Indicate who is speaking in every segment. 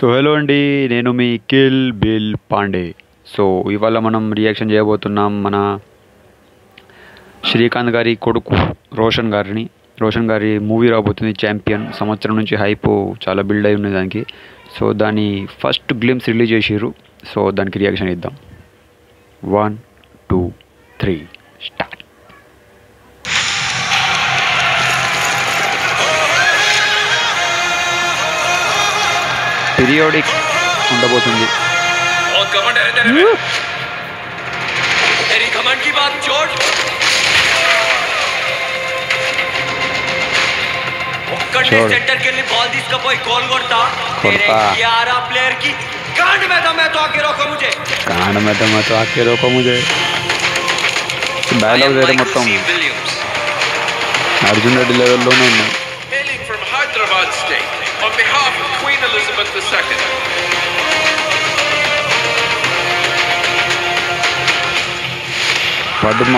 Speaker 1: So hello అండి, నేను మీ kill bill Pandey. So ఇవాళ మనం రియాక్షన్ చేయబోతున్నాం మన శ్రీకాంత్ గారి కొడుకు రోషన్ గారి మూవీ రాబోతుంది ఛాంపియన్. సంవత్సరం నుంచి హైప్ చాలా బిల్డ్ అయి ఉన్నది దానికి. సో దాని ఫస్ట్ గ్లిమ్స్ రిలీజ్ చేసిర్రు. సో దానికి రియాక్షన్ ఇద్దాం. 1 2 3 స్టార్ట్. పీరియాడిక్ ఉండబోతుంది.
Speaker 2: और कमांड है तेरे में। तेरी कमांड की बात छोड़। ఒక్కడే సెంటర్ కెళ్ళి బాల్ తీసుకపోయి గోల్ కొడతా. तेरे 11 प्लेयर की कांड में तो मैं तो आके रोको मुझे.
Speaker 1: డైలాగ్ వేరే మొత్తం అర్జున్ రెడ్డి లెవెల్లోనే ఉన్నాయి.
Speaker 2: Hailing from Hyderabad state on behalf of Queen Elizabeth II.
Speaker 1: Padma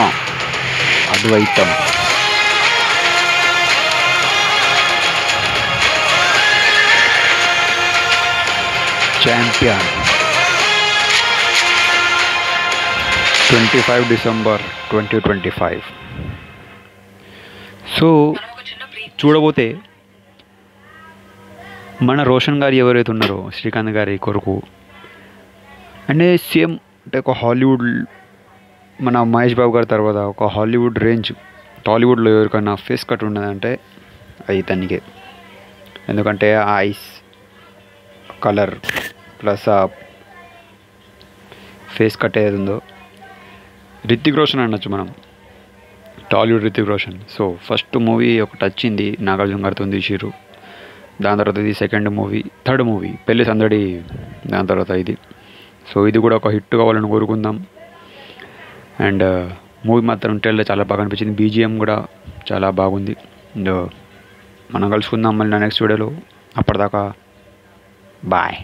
Speaker 1: Advaitam. Champion 25 December 2025. So చూడబోతే మన రోషన్ గారు ఎవరైతే ఉన్నారో శ్రీకాంత్ గారి కొడుకు అంటే సేమ్ అంటే ఒక హాలీవుడ్ మన మహేష్ బాబు గారి తర్వాత ఒక హాలీవుడ్ రేంజ్ టాలీవుడ్లో ఎవరికైనా ఫేస్ కట్ ఉన్నదంటే అది తనకే. ఎందుకంటే ఆ ఐస్ కలర్ ప్లస్ ఆ ఫేస్ కట్ ఏది ఉందో రితిక్ రోషన్ అనొచ్చు మనం, Tollywood Hrithik Roshan. So first movie ఒకటి వచ్చింది నాగార్జున గారితో తీసిర్రు. దాని తర్వాత ఇది సెకండ్ మూవీ, థర్డ్ మూవీ పెళ్లి సందడి, దాని తర్వాత ఇది. సో ఇది కూడా ఒక హిట్ కావాలని కోరుకుందాం. అండ్ మూవీ మాత్రం ట్రైలర్ చాలా బాగా అనిపించింది. బీజిఎం కూడా చాలా బాగుంది. అండ్ మనం కలుసుకుందాం మళ్ళీ నా నెక్స్ట్ వీడియోలో. అప్పటిదాకా బాయ్.